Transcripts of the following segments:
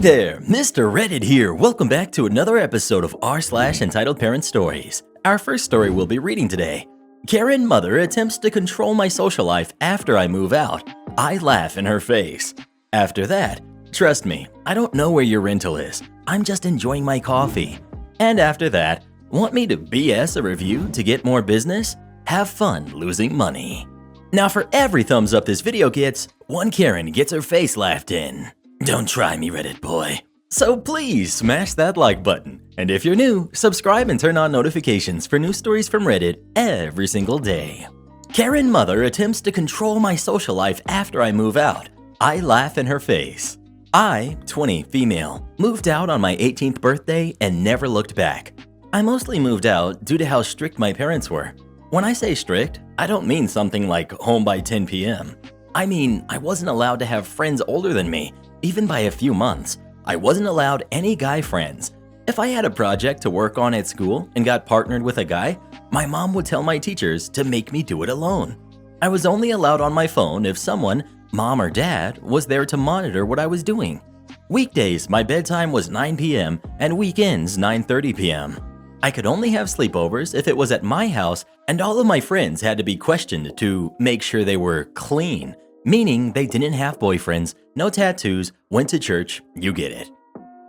there, Mr. Reddit here. Welcome back to another episode of r/entitled Parent Stories. Our first story we'll be reading today. Karen mother attempts to control my social life after I move out. I laugh in her face. After that, trust me, I don't know where your rental is. I'm just enjoying my coffee. And after that, want me to BS a review to get more business? Have fun losing money. Now for every thumbs up this video gets, one Karen gets her face laughed in. Don't try me, Reddit boy. So please smash that like button. And if you're new, subscribe and turn on notifications for new stories from Reddit every single day. Karen mother attempts to control my social life after I move out. I laugh in her face. I, 20, female, moved out on my 18th birthday and never looked back. I mostly moved out due to how strict my parents were. When I say strict, I don't mean something like home by 10 p.m. I mean, I wasn't allowed to have friends older than me, even by a few months. I wasn't allowed any guy friends. If I had a project to work on at school and got partnered with a guy, my mom would tell my teachers to make me do it alone. I was only allowed on my phone if someone, mom or dad, was there to monitor what I was doing. Weekdays, my bedtime was 9 p.m. and weekends 9:30 p.m. I could only have sleepovers if it was at my house, and all of my friends had to be questioned to make sure they were clean, meaning they didn't have boyfriends, no tattoos, went to church, you get it.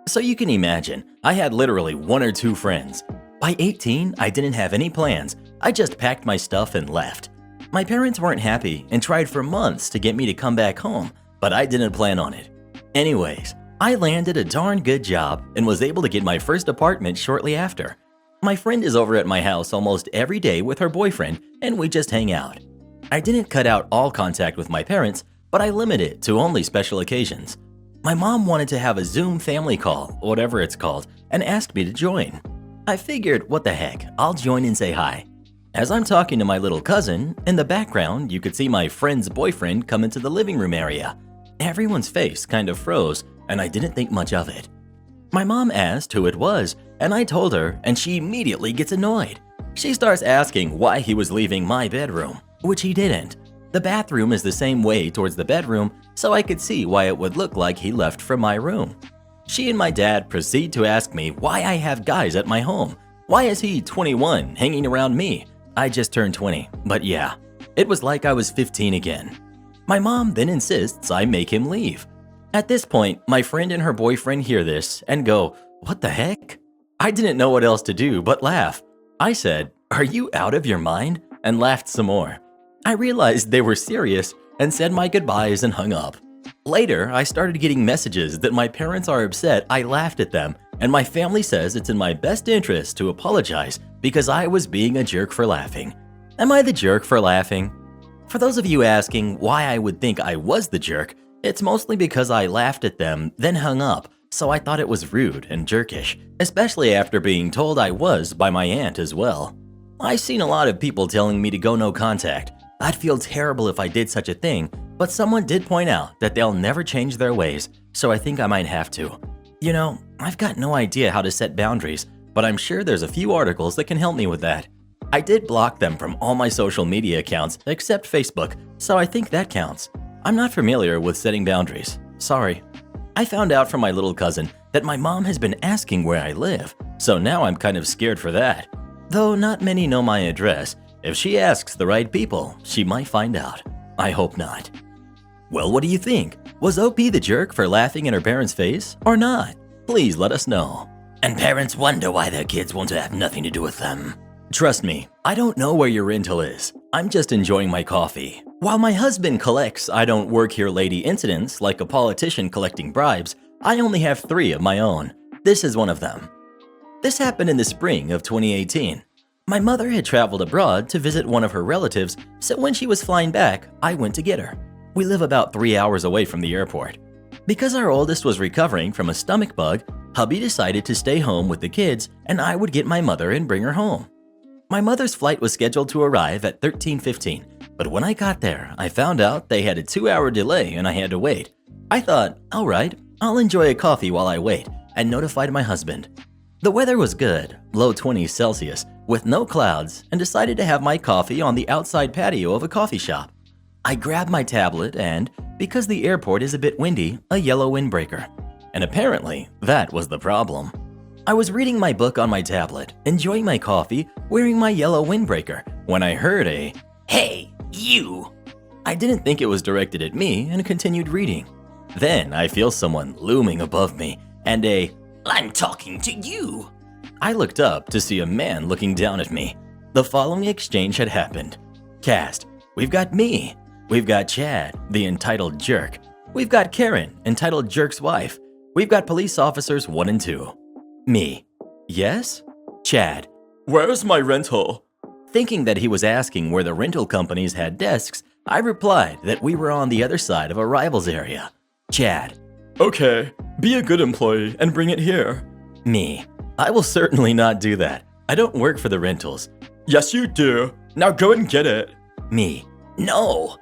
So you can imagine, I had literally one or two friends. By 18, I didn't have any plans. I just packed my stuff and left. My parents weren't happy and tried for months to get me to come back home, but I didn't plan on it. Anyways, I landed a darn good job and was able to get my first apartment shortly after. My friend is over at my house almost every day with her boyfriend, and we just hang out. I didn't cut out all contact with my parents, but I limit it to only special occasions. My mom wanted to have a Zoom family call, whatever it's called, and asked me to join. I figured, what the heck, I'll join and say hi. As I'm talking to my little cousin, in the background you could see my friend's boyfriend come into the living room area. Everyone's face kind of froze, and I didn't think much of it. My mom asked who it was, and I told her, and she immediately gets annoyed. She starts asking why he was leaving my bedroom, which he didn't. The bathroom is the same way towards the bedroom, so I could see why it would look like he left from my room. She and my dad proceed to ask me why I have guys at my home. Why is he 21 hanging around me? I just turned 20, but yeah, it was like I was 15 again. My mom then insists I make him leave. At this point, my friend and her boyfriend hear this and go, "What the heck?" I didn't know what else to do but laugh. I said, "Are you out of your mind?" and laughed some more. I realized they were serious and said my goodbyes and hung up. Later, I started getting messages that my parents are upset I laughed at them, and my family says it's in my best interest to apologize because I was being a jerk for laughing. Am I the jerk for laughing? For those of you asking why I would think I was the jerk, it's mostly because I laughed at them, then hung up, so I thought it was rude and jerkish, especially after being told I was by my aunt as well. I've seen a lot of people telling me to go no contact. I'd feel terrible if I did such a thing, but someone did point out that they'll never change their ways, so I think I might have to. You know, I've got no idea how to set boundaries, but I'm sure there's a few articles that can help me with that. I did block them from all my social media accounts except Facebook, so I think that counts. I'm not familiar with setting boundaries. Sorry. I found out from my little cousin that my mom has been asking where I live, so now I'm kind of scared for that. Though not many know my address, if she asks the right people, she might find out. I hope not. Well, what do you think? Was OP the jerk for laughing in her parents' face or not? Please let us know. And parents wonder why their kids want to have nothing to do with them. Trust me, I don't know where your rental is. I'm just enjoying my coffee. While my husband collects I don't work here lady incidents like a politician collecting bribes, I only have 3 of my own. This is one of them. This happened in the spring of 2018. My mother had traveled abroad to visit one of her relatives, so when she was flying back, I went to get her. We live about 3 hours away from the airport. Because our oldest was recovering from a stomach bug, hubby decided to stay home with the kids and I would get my mother and bring her home. My mother's flight was scheduled to arrive at 13:15, but when I got there, I found out they had a 2-hour delay and I had to wait. I thought, alright, I'll enjoy a coffee while I wait, and notified my husband. The weather was good, low 20s Celsius, with no clouds, and decided to have my coffee on the outside patio of a coffee shop. I grabbed my tablet and, because the airport is a bit windy, a yellow windbreaker. and apparently that was the problem. I was reading my book on my tablet, enjoying my coffee, wearing my yellow windbreaker, when I heard a, "Hey, you!" I didn't think it was directed at me and continued reading. Then I feel someone looming above me and a, "I'm talking to you." I looked up to see a man looking down at me. The following exchange had happened. Cast, we've got me. We've got Chad, the entitled jerk. We've got Karen, entitled jerk's wife. We've got police officers 1 and 2. Me. Yes? Chad. Where's my rental? Thinking that he was asking where the rental companies had desks, I replied that we were on the other side of a rival's area. Chad. Okay, be a good employee and bring it here. Me. I will certainly not do that. I don't work for the rentals. Yes, you do. Now go and get it. Me. No.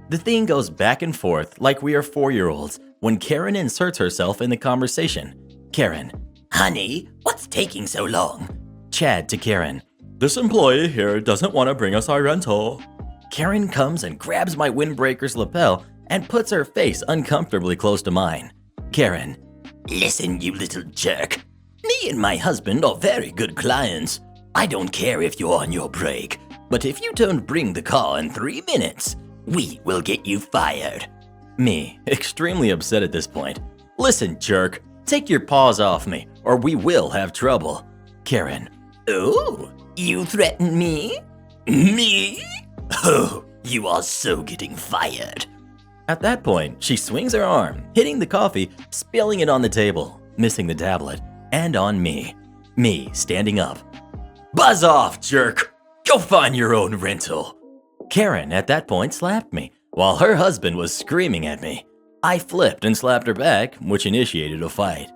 The thing goes back and forth like we are 4-year-olds when Karen inserts herself in the conversation. Karen. Honey, what's taking so long? Chad to Karen. This employee here doesn't want to bring us our rental. Karen comes and grabs my windbreaker's lapel and puts her face uncomfortably close to mine. Karen. Listen, you little jerk. Me and my husband are very good clients. I don't care if you're on your break, but if you don't bring the car in 3 minutes, we will get you fired. Me, extremely upset at this point. Listen, jerk, take your paws off me, or we will have trouble. Karen. Oh, you threaten me? Me? Oh, you are so getting fired. At that point, she swings her arm, hitting the coffee, spilling it on the table, missing the tablet, and on me. Me, standing up. Buzz off, jerk! Go find your own rental. Karen, at that point, slapped me, while her husband was screaming at me. I flipped and slapped her back, which initiated a fight.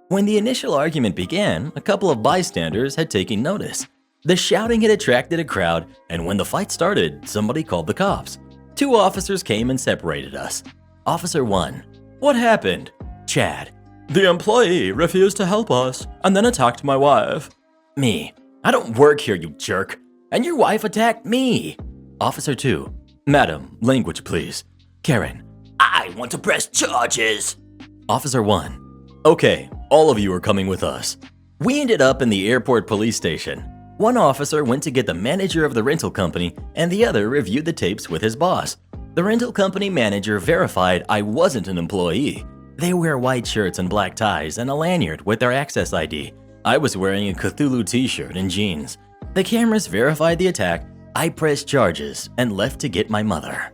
When the initial argument began, a couple of bystanders had taken notice. The shouting had attracted a crowd, and when the fight started, somebody called the cops. 2 officers came and separated us. Officer 1. What happened? Chad. The employee refused to help us, and then attacked my wife. Me. I don't work here, you jerk. And your wife attacked me. Officer 2. Madam, language please. Karen. I want to press charges. Officer 1. Okay, all of you are coming with us. We ended up in the airport police station. One officer went to get the manager of the rental company, and the other reviewed the tapes with his boss. The rental company manager verified I wasn't an employee. They wear white shirts and black ties and a lanyard with their access ID. I was wearing a Cthulhu t-shirt and jeans. The cameras verified the attack. I pressed charges and left to get my mother.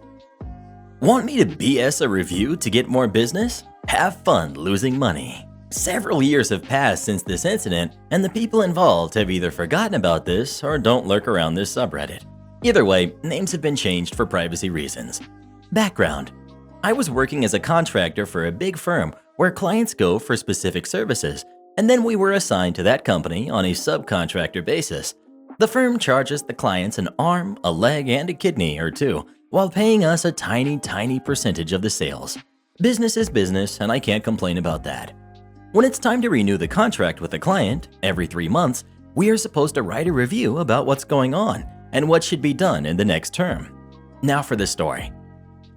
Want me to BS a review to get more business? Have fun losing money. Several years have passed since this incident, and the people involved have either forgotten about this or don't lurk around this subreddit. Either way, names have been changed for privacy reasons. Background. I was working as a contractor for a big firm where clients go for specific services, and then we were assigned to that company on a subcontractor basis. The firm charges the clients an arm, a leg, and a kidney or 2, while paying us a tiny percentage of the sales. Business is business, and I can't complain about that. When it's time to renew the contract with the client, every 3 months, we are supposed to write a review about what's going on and what should be done in the next term. Now for the story.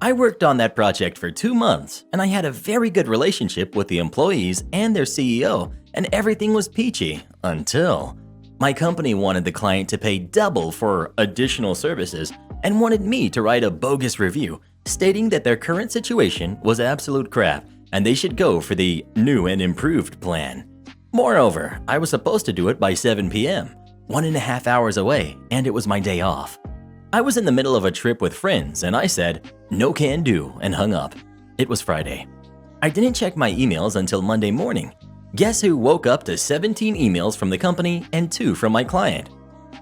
I worked on that project for 2 months, and I had a very good relationship with the employees and their CEO, and everything was peachy until my company wanted the client to pay double for additional services and wanted me to write a bogus review stating that their current situation was absolute crap and they should go for the new and improved plan. Moreover, I was supposed to do it by 7 p.m., 1.5 hours away, and it was my day off. I was in the middle of a trip with friends and I said, "No can do," and hung up. It was Friday. I didn't check my emails until Monday morning. Guess who woke up to 17 emails from the company and 2 from my client?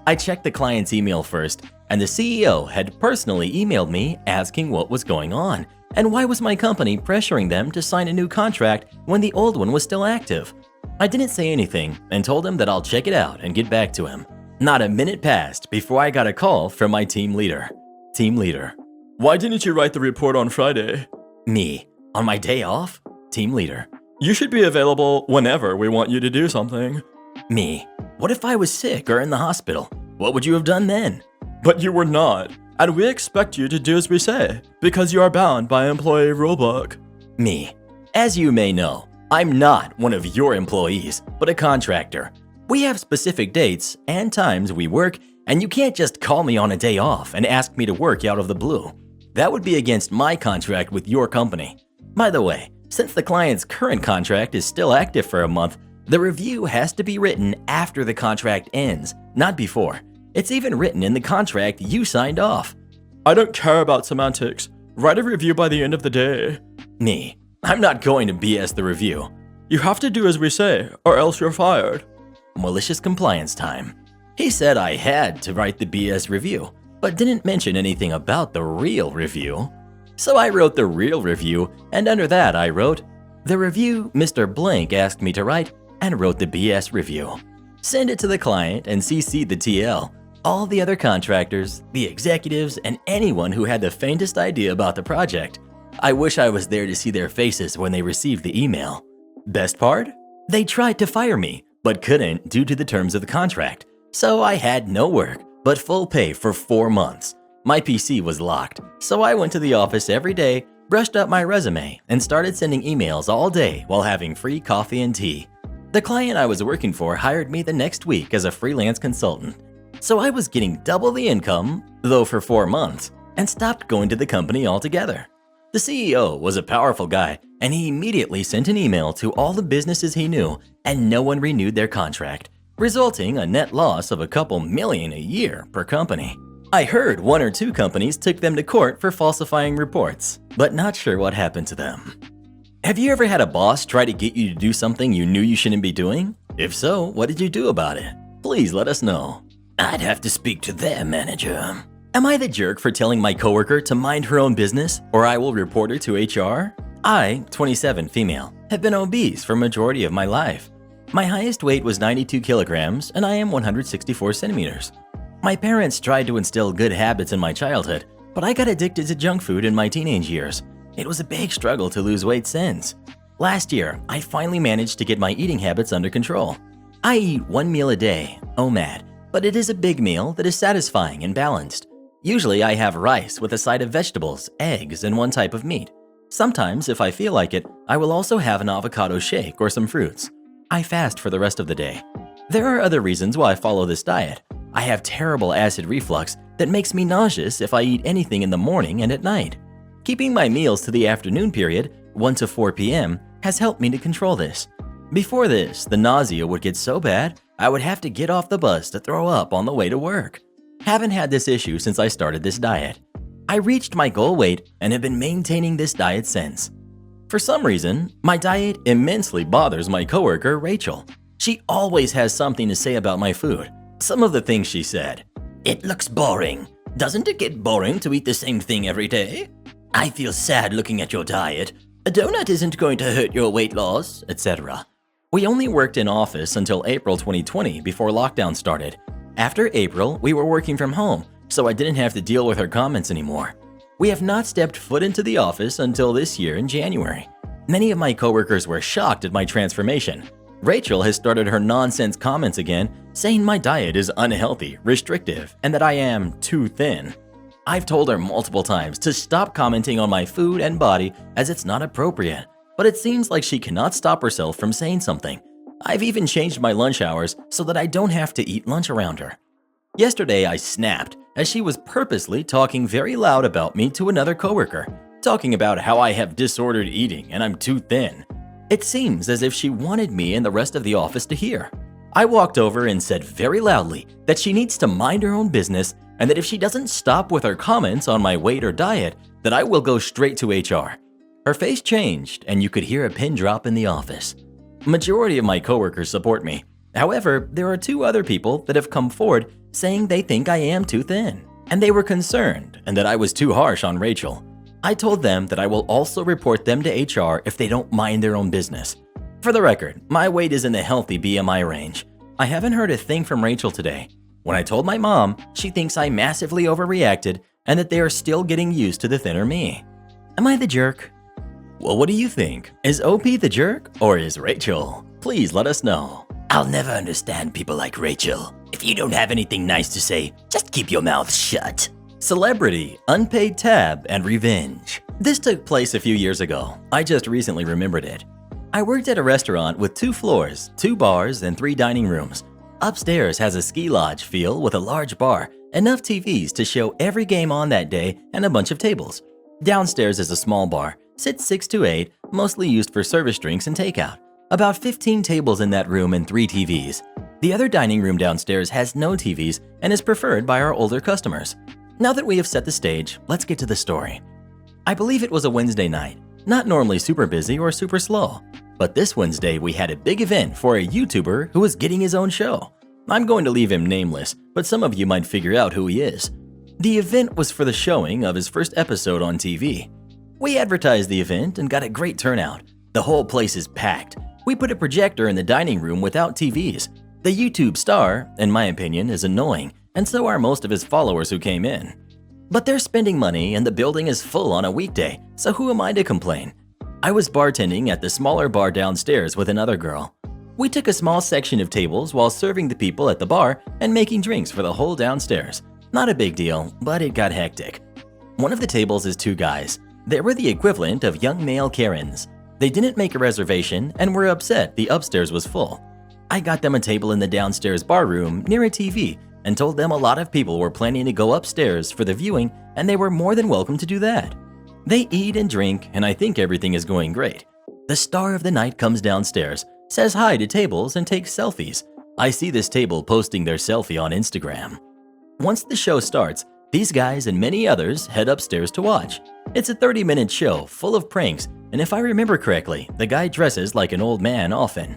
I checked the client's email first, and the CEO had personally emailed me asking what was going on and why was my company pressuring them to sign a new contract when the old one was still active. I didn't say anything and told him that I'll check it out and get back to him. Not a minute passed before I got a call from my team leader. Team leader. Why didn't you write the report on Friday? Me. On my day off? Team leader. You should be available whenever we want you to do something. Me. What if I was sick or in the hospital? What would you have done then? But you were not, and we expect you to do as we say, because you are bound by employee rulebook. Me. As you may know, I'm not one of your employees, but a contractor. We have specific dates and times we work, and you can't just call me on a day off and ask me to work out of the blue. That would be against my contract with your company. By the way, since the client's current contract is still active for a month, the review has to be written after the contract ends, not before. It's even written in the contract you signed off. I don't care about semantics. Write a review by the end of the day. Me. I'm not going to BS the review. You have to do as we say, or else you're fired. Malicious compliance time. He said I had to write the BS review, but didn't mention anything about the real review. So I wrote the real review, and under that I wrote, the review Mr. Blank asked me to write, and wrote the BS review. Send it to the client and CC the TL, all the other contractors, the executives, and anyone who had the faintest idea about the project. I wish I was there to see their faces when they received the email. Best part? They tried to fire me, but couldn't due to the terms of the contract. So I had no work, but full pay for 4 months. My PC was locked, so I went to the office every day, brushed up my resume, and started sending emails all day while having free coffee and tea. The client I was working for hired me the next week as a freelance consultant. So I was getting double the income, though for 4 months, and stopped going to the company altogether. The CEO was a powerful guy, and he immediately sent an email to all the businesses he knew, and no one renewed their contract, resulting a net loss of a couple million a year per company. I heard 1 or 2 companies took them to court for falsifying reports, but not sure what happened to them. Have you ever had a boss try to get you to do something you knew you shouldn't be doing? If so, what did you do about it? Please let us know. I'd have to speak to their manager. Am I the jerk for telling my coworker to mind her own business, or I will report her to HR? I, 27 female, have been obese for majority of my life. My highest weight was 92 kilograms, and I am 164 centimeters. My parents tried to instill good habits in my childhood, but I got addicted to junk food in my teenage years. It was a big struggle to lose weight since. Last year, I finally managed to get my eating habits under control. I eat 1 meal a day, OMAD, but it is a big meal that is satisfying and balanced. Usually I have rice with a side of vegetables, eggs, and one type of meat. Sometimes, if I feel like it, I will also have an avocado shake or some fruits. I fast for the rest of the day. There are other reasons why I follow this diet. I have terrible acid reflux that makes me nauseous if I eat anything in the morning and at night. Keeping my meals to the afternoon period, 1 to 4 p.m., has helped me to control this. Before this, the nausea would get so bad, I would have to get off the bus to throw up on the way to work. Haven't had this issue since I started this diet. I reached my goal weight and have been maintaining this diet since. For some reason, my diet immensely bothers my coworker, Rachel. She always has something to say about my food. Some of the things she said. It looks boring. Doesn't it get boring to eat the same thing every day? I feel sad looking at your diet. A donut isn't going to hurt your weight loss, etc. We only worked in office until April 2020 before lockdown started. After April, we were working from home, so I didn't have to deal with her comments anymore. We have not stepped foot into the office until this year in January. Many of my coworkers were shocked at my transformation. Rachel has started her nonsense comments again, saying my diet is unhealthy, restrictive, and that I am too thin. I've told her multiple times to stop commenting on my food and body as it's not appropriate, but it seems like she cannot stop herself from saying something. I've even changed my lunch hours so that I don't have to eat lunch around her. Yesterday I snapped as she was purposely talking very loud about me to another coworker, talking about how I have disordered eating and I'm too thin. It seems as if she wanted me and the rest of the office to hear. I walked over and said very loudly that she needs to mind her own business and that if she doesn't stop with her comments on my weight or diet, that I will go straight to HR. Her face changed and you could hear a pin drop in the office. Majority of my coworkers support me. However, there are 2 other people that have come forward saying they think I am too thin, and they were concerned and that I was too harsh on Rachel. I told them that I will also report them to HR if they don't mind their own business. For the record, my weight is in the healthy BMI range. I haven't heard a thing from Rachel today. When I told my mom, she thinks I massively overreacted and that they are still getting used to the thinner me. Am I the jerk? Well, what do you think? Is OP the jerk or is Rachel? Please let us know. I'll never understand people like Rachel. If you don't have anything nice to say, just keep your mouth shut. Celebrity, Unpaid tab, and revenge. This took place a few years ago. I just recently remembered it. I worked at a restaurant with 2 floors, 2 bars, and 3 dining rooms. Upstairs has a ski lodge feel with a large bar, enough TVs to show every game on that day, and a bunch of tables. Downstairs is a small bar, sits 6 to 8, mostly used for service drinks and takeout. About 15 tables in that room and 3 TVs. The other dining room downstairs has no TVs and is preferred by our older customers. Now that we have set the stage, let's get to the story. I believe it was a Wednesday night, not normally super busy or super slow. But this Wednesday we had a big event for a YouTuber who was getting his own show. I'm going to leave him nameless, but some of you might figure out who he is. The event was for the showing of his first episode on TV. We advertised the event and got a great turnout. The whole place is packed. We put a projector in the dining room without TVs. The YouTube star, in my opinion, is annoying, and so are most of his followers who came in. But they're spending money and the building is full on a weekday, so who am I to complain? I was bartending at the smaller bar downstairs with another girl. We took a small section of tables while serving the people at the bar and making drinks for the whole downstairs. Not a big deal, but it got hectic. One of the tables is 2 guys. They were the equivalent of young male Karens. They didn't make a reservation and were upset the upstairs was full. I got them a table in the downstairs bar room near a TV and told them a lot of people were planning to go upstairs for the viewing and they were more than welcome to do that. They eat and drink and I think everything is going great. The star of the night comes downstairs, says hi to tables and takes selfies. I see this table posting their selfie on Instagram. Once the show starts, these guys and many others head upstairs to watch. It's a 30-minute show full of pranks, and if I remember correctly, the guy dresses like an old man often.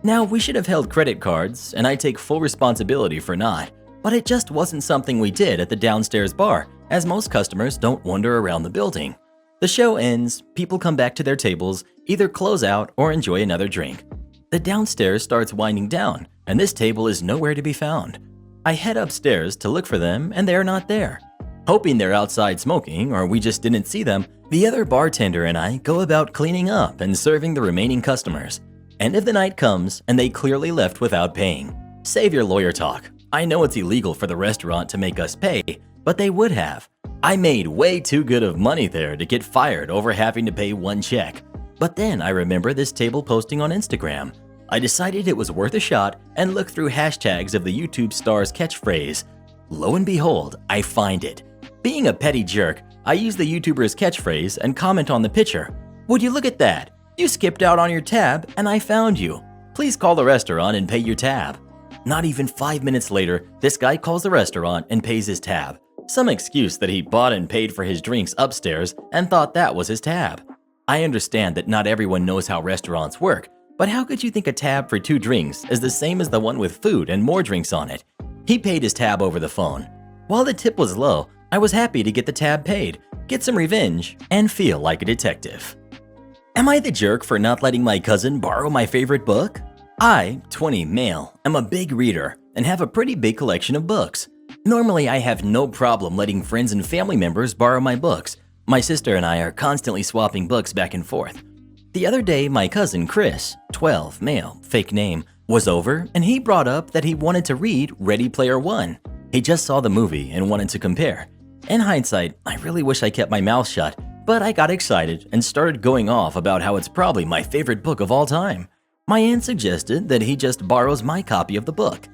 Now, we should have held credit cards, and I take full responsibility for not, but it just wasn't something we did at the downstairs bar, as most customers don't wander around the building. The show ends, people come back to their tables, either close out or enjoy another drink. The downstairs starts winding down, and this table is nowhere to be found. I head upstairs to look for them, and they're not there. Hoping they're outside smoking or we just didn't see them, the other bartender and I go about cleaning up and serving the remaining customers. End of the night comes, and they clearly left without paying. Save your lawyer talk. I know it's illegal for the restaurant to make us pay, but they would have. I made way too good of money there to get fired over having to pay 1 check. But then I remember this table posting on Instagram. I decided it was worth a shot and looked through hashtags of the YouTube star's catchphrase. Lo and behold, I find it. Being a petty jerk, I use the YouTuber's catchphrase and comment on the picture. Would you look at that? You skipped out on your tab and I found you. Please call the restaurant and pay your tab. Not even 5 minutes later, this guy calls the restaurant and pays his tab. Some excuse that he bought and paid for his drinks upstairs and thought that was his tab. I understand that not everyone knows how restaurants work, but how could you think a tab for 2 drinks is the same as the one with food and more drinks on it? He paid his tab over the phone. While the tip was low, I was happy to get the tab paid, get some revenge, and feel like a detective. Am I the jerk for not letting my cousin borrow my favorite book? I, 20 male, am a big reader and have a pretty big collection of books. Normally, I have no problem letting friends and family members borrow my books. My sister and I are constantly swapping books back and forth. The other day, my cousin Chris, 12 male, fake name, was over and he brought up that he wanted to read Ready Player One. He just saw the movie and wanted to compare. In hindsight, I really wish I kept my mouth shut, but I got excited and started going off about how it's probably my favorite book of all time. My aunt suggested that he just borrows my copy of the book.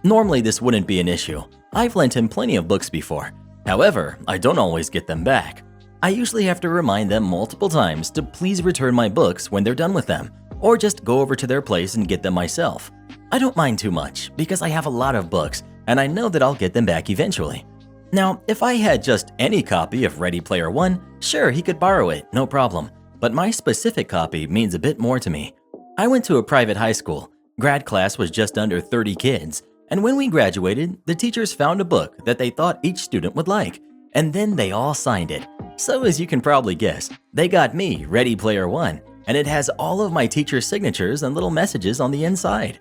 Normally this wouldn't be an issue. I've lent him plenty of books before. However, I don't always get them back. I usually have to remind them multiple times to please return my books when they're done with them, or just go over to their place and get them myself. I don't mind too much because I have a lot of books and I know that I'll get them back eventually. Now, if I had just any copy of Ready Player One, sure, he could borrow it, no problem. But my specific copy means a bit more to me. I went to a private high school. Grad class was just under 30 kids. And when we graduated, the teachers found a book that they thought each student would like. And then they all signed it. So as you can probably guess, they got me Ready Player One. And it has all of my teachers' signatures and little messages on the inside.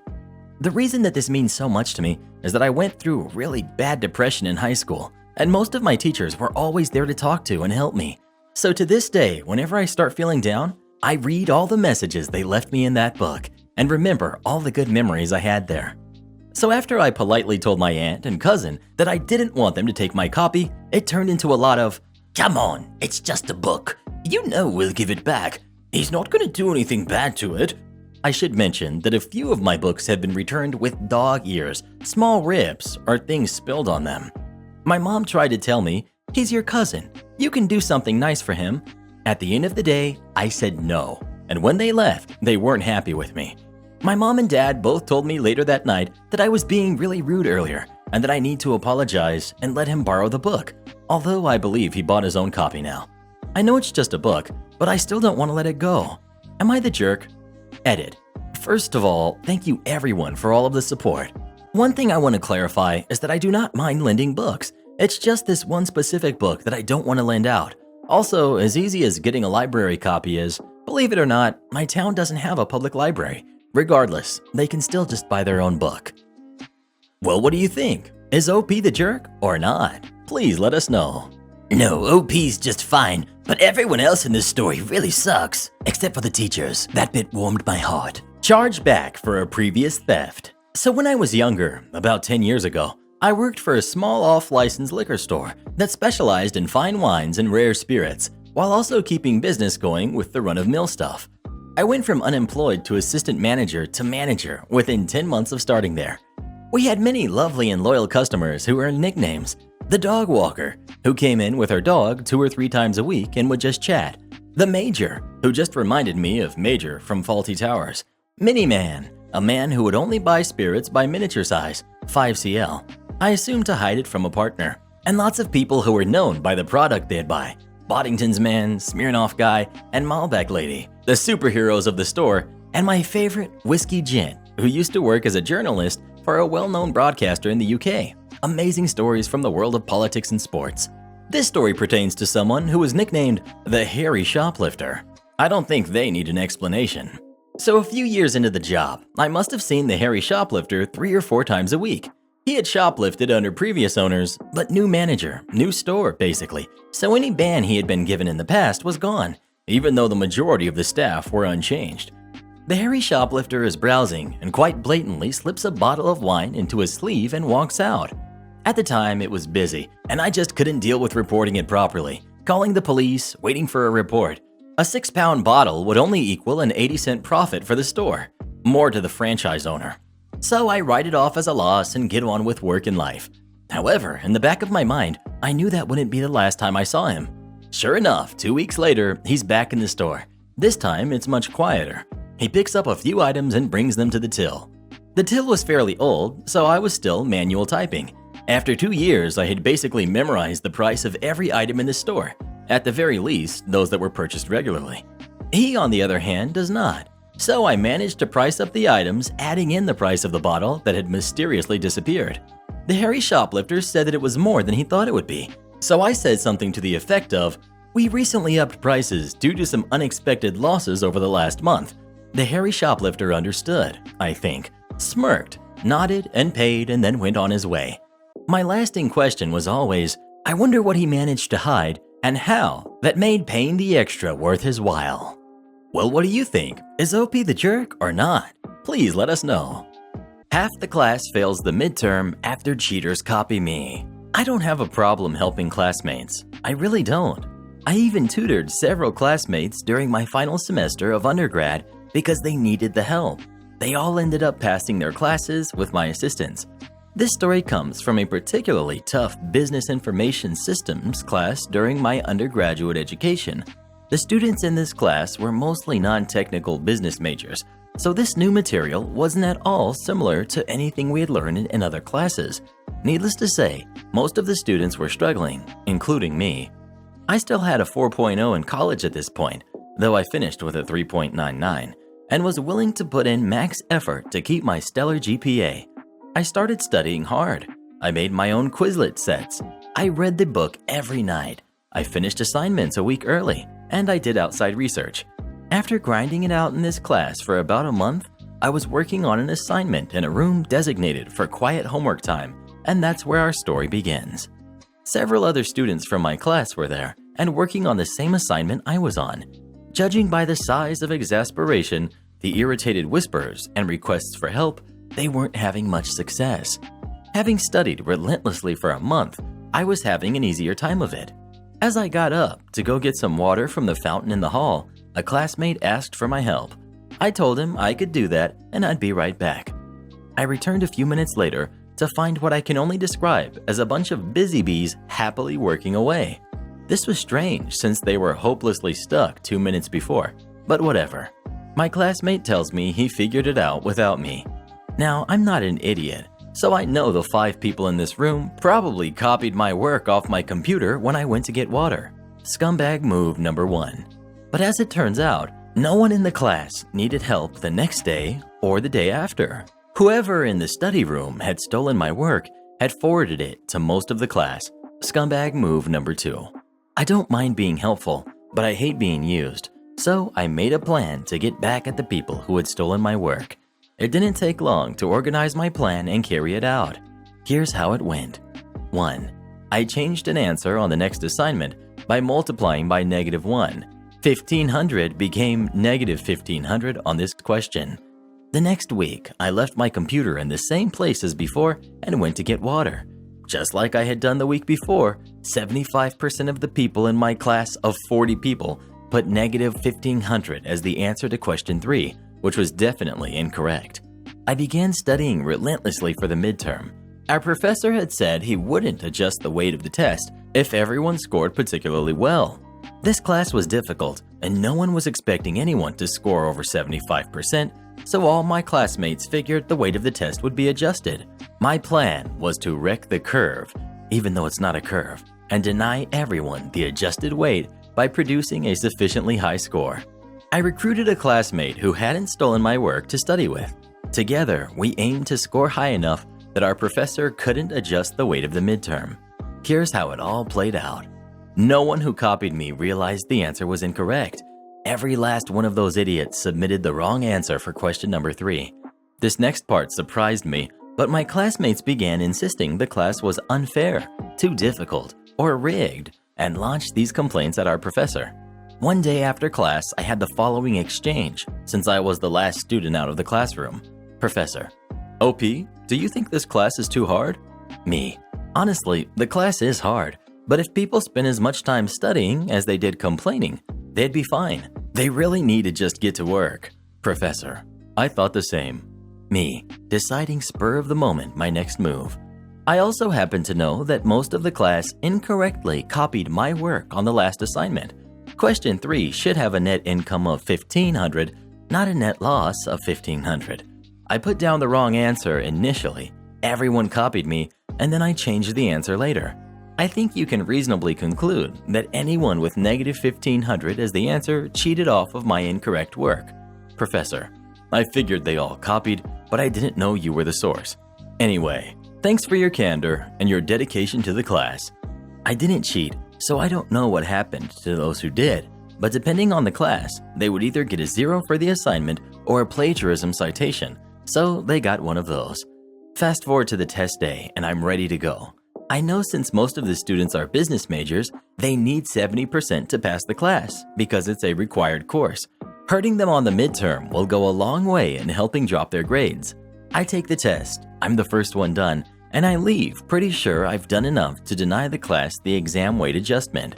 The reason that this means so much to me is that I went through a really bad depression in high school. And most of my teachers were always there to talk to and help me. So to this day, whenever I start feeling down, I read all the messages they left me in that book and remember all the good memories I had there. So after I politely told my aunt and cousin that I didn't want them to take my copy, it turned into a lot of, "Come on, it's just a book. You know we'll give it back. He's not gonna do anything bad to it. I should mention that a few of my books have been returned with dog ears, small rips, or things spilled on them. My mom tried to tell me, "He's your cousin. You can do something nice for him." At the end of the day, I said no, and when they left, they weren't happy with me. My mom and dad both told me later that night that I was being really rude earlier and that I need to apologize and let him borrow the book, although I believe he bought his own copy now. I know it's just a book, but I still don't want to let it go. Am I the jerk? Edit. First of all, thank you everyone for all of the support. One thing I want to clarify is that I do not mind lending books. It's just this one specific book that I don't want to lend out. Also, as easy as getting a library copy is, believe it or not, my town doesn't have a public library. Regardless, they can still just buy their own book. Well, what do you think? Is OP the jerk or not? Please let us know. No, OP's just fine, but everyone else in this story really sucks. Except for the teachers. That bit warmed my heart. Charged back for a previous theft. So when I was younger, about 10 years ago, I worked for a small off-license liquor store that specialized in fine wines and rare spirits, while also keeping business going with the run-of-mill stuff. I went from unemployed to assistant manager to manager within 10 months of starting there. We had many lovely and loyal customers who earned nicknames. The Dog Walker, who came in with her dog 2 or 3 times a week and would just chat. The Major, who just reminded me of Major from Faulty Towers. Miniman, a man who would only buy spirits by miniature size, 5cl. I assumed to hide it from a partner. And lots of people who were known by the product they'd buy. Boddington's Man, Smirnoff Guy, and Malbec Lady, the superheroes of the store, and my favorite, Whiskey Gent, who used to work as a journalist for a well-known broadcaster in the UK. Amazing stories from the world of politics and sports. This story pertains to someone who was nicknamed the Hairy Shoplifter. I don't think they need an explanation. So a few years into the job, I must have seen the Hairy Shoplifter 3 or 4 times a week. He had shoplifted under previous owners, but new manager, new store basically, so any ban he had been given in the past was gone, even though the majority of the staff were unchanged. The Hairy Shoplifter is browsing and quite blatantly slips a bottle of wine into his sleeve and walks out. At the time, it was busy, and I just couldn't deal with reporting it properly, calling the police, waiting for a report. A 6-pound bottle would only equal an 80-cent profit for the store, more to the franchise owner. So I write it off as a loss and get on with work and life. However, in the back of my mind, I knew that wouldn't be the last time I saw him. Sure enough, 2 weeks later, he's back in the store. This time, it's much quieter. He picks up a few items and brings them to the till. The till was fairly old, so I was still manual typing. After 2 years, I had basically memorized the price of every item in the store, at the very least, those that were purchased regularly. He, on the other hand, does not. So I managed to price up the items, adding in the price of the bottle that had mysteriously disappeared. The Hairy Shoplifter said that it was more than he thought it would be. So I said something to the effect of, "We recently upped prices due to some unexpected losses over the last month." The Hairy Shoplifter understood, I think, smirked, nodded, and paid, and then went on his way. My lasting question was always, I wonder what he managed to hide and how that made paying the extra worth his while. Well, what do you think? Is OP the jerk or not? Please let us know. Half the class fails the midterm after cheaters copy me. I don't have a problem helping classmates. I really don't. I even tutored several classmates during my final semester of undergrad because they needed the help. They all ended up passing their classes with my assistance. This story comes from a particularly tough business information systems class during my undergraduate education. The students in this class were mostly non-technical business majors, so this new material wasn't at all similar to anything we had learned in other classes. Needless to say, most of the students were struggling, including me. I still had a 4.0 in college at this point, though I finished with a 3.99, and was willing to put in max effort to keep my stellar GPA. I started studying hard. I made my own Quizlet sets. I read the book every night. I finished assignments a week early, and I did outside research. After grinding it out in this class for about a month, I was working on an assignment in a room designated for quiet homework time, and that's where our story begins. Several other students from my class were there and working on the same assignment I was on. Judging by the size of exasperation, the irritated whispers, and requests for help, they weren't having much success. Having studied relentlessly for a month, I was having an easier time of it. As I got up to go get some water from the fountain in the hall, a classmate asked for my help. I told him I could do that and I'd be right back. I returned a few minutes later to find what I can only describe as a bunch of busy bees happily working away. This was strange since they were hopelessly stuck 2 minutes before, but whatever. My classmate tells me he figured it out without me. Now, I'm not an idiot, so I know the 5 people in this room probably copied my work off my computer when I went to get water. Scumbag move number 1. But as it turns out, no one in the class needed help the next day or the day after. Whoever in the study room had stolen my work had forwarded it to most of the class. Scumbag move number 2. I don't mind being helpful, but I hate being used, so I made a plan to get back at the people who had stolen my work. It didn't take long to organize my plan and carry it out. Here's how it went. 1. I changed an answer on the next assignment by multiplying by -1. 1,500 became -1,500 on this question. The next week, I left my computer in the same place as before and went to get water. Just like I had done the week before, 75% of the people in my class of 40 people put -1,500 as the answer to question 3, which was definitely incorrect. I began studying relentlessly for the midterm. Our professor had said he wouldn't adjust the weight of the test if everyone scored particularly well. This class was difficult, and no one was expecting anyone to score over 75%, so all my classmates figured the weight of the test would be adjusted. My plan was to wreck the curve, even though it's not a curve, and deny everyone the adjusted weight by producing a sufficiently high score. I recruited a classmate who hadn't stolen my work to study with. Together, we aimed to score high enough that our professor couldn't adjust the weight of the midterm. Here's how it all played out. No one who copied me realized the answer was incorrect. Every last one of those idiots submitted the wrong answer for question number 3. This next part surprised me, but my classmates began insisting the class was unfair, too difficult, or rigged, and launched these complaints at our professor. One day after class, I had the following exchange, since I was the last student out of the classroom. Professor: OP, do you think this class is too hard? Me: honestly, the class is hard, but if people spend as much time studying as they did complaining, they'd be fine. They really need to just get to work. Professor: I thought the same. Me: deciding spur of the moment my next move. I also happen to know that most of the class incorrectly copied my work on the last assignment. Question 3 should have a net income of 1,500, not a net loss of 1,500. I put down the wrong answer initially. Everyone copied me, and then I changed the answer later. I think you can reasonably conclude that anyone with -1,500 as the answer cheated off of my incorrect work. Professor: I figured they all copied, but I didn't know you were the source. Anyway, thanks for your candor and your dedication to the class. I didn't cheat, so I don't know what happened to those who did, but depending on the class, they would either get a 0 for the assignment or a plagiarism citation, so they got one of those. Fast forward to the test day, and I'm ready to go. I know since most of the students are business majors, they need 70% to pass the class because it's a required course. Hurting them on the midterm will go a long way in helping drop their grades. I take the test, I'm the first one done, and I leave pretty sure I've done enough to deny the class the exam weight adjustment.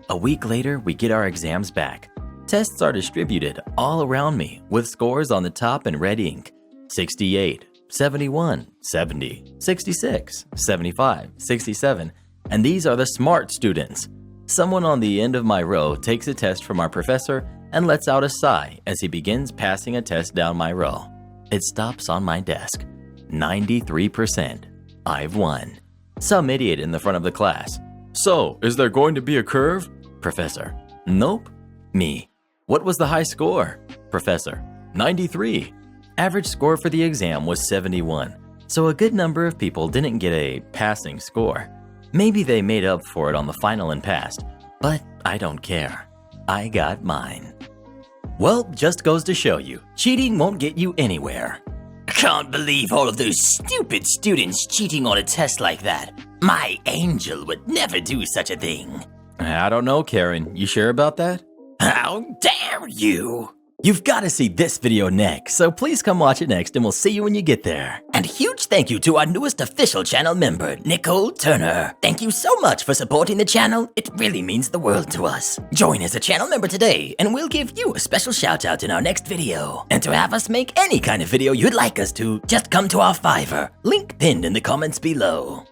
A week later, we get our exams back. Tests are distributed all around me with scores on the top in red ink: 68, 71, 70, 66, 75, 67, and these are the smart students. Someone on the end of my row takes a test from our professor and lets out a sigh as he begins passing a test down my row. It stops on my desk. 93%. I've won. Some idiot in the front of the class: So, is there going to be a curve? Professor: Nope. Me: What was the high score? Professor: 93. Average score for the exam was 71, so a good number of people didn't get a passing score. Maybe they made up for it on the final and passed, but I don't care. I got mine. Well, just goes to show you, cheating won't get you anywhere. I can't believe all of those stupid students cheating on a test like that. My angel would never do such a thing. I don't know, Karen. You sure about that? How dare you! You've got to see this video next, so please come watch it next and we'll see you when you get there. And huge thank you to our newest official channel member, Nicole Turner. Thank you so much for supporting the channel. It really means the world to us. Join as a channel member today, and we'll give you a special shout out in our next video. And to have us make any kind of video you'd like us to, just come to our Fiverr. Link pinned in the comments below.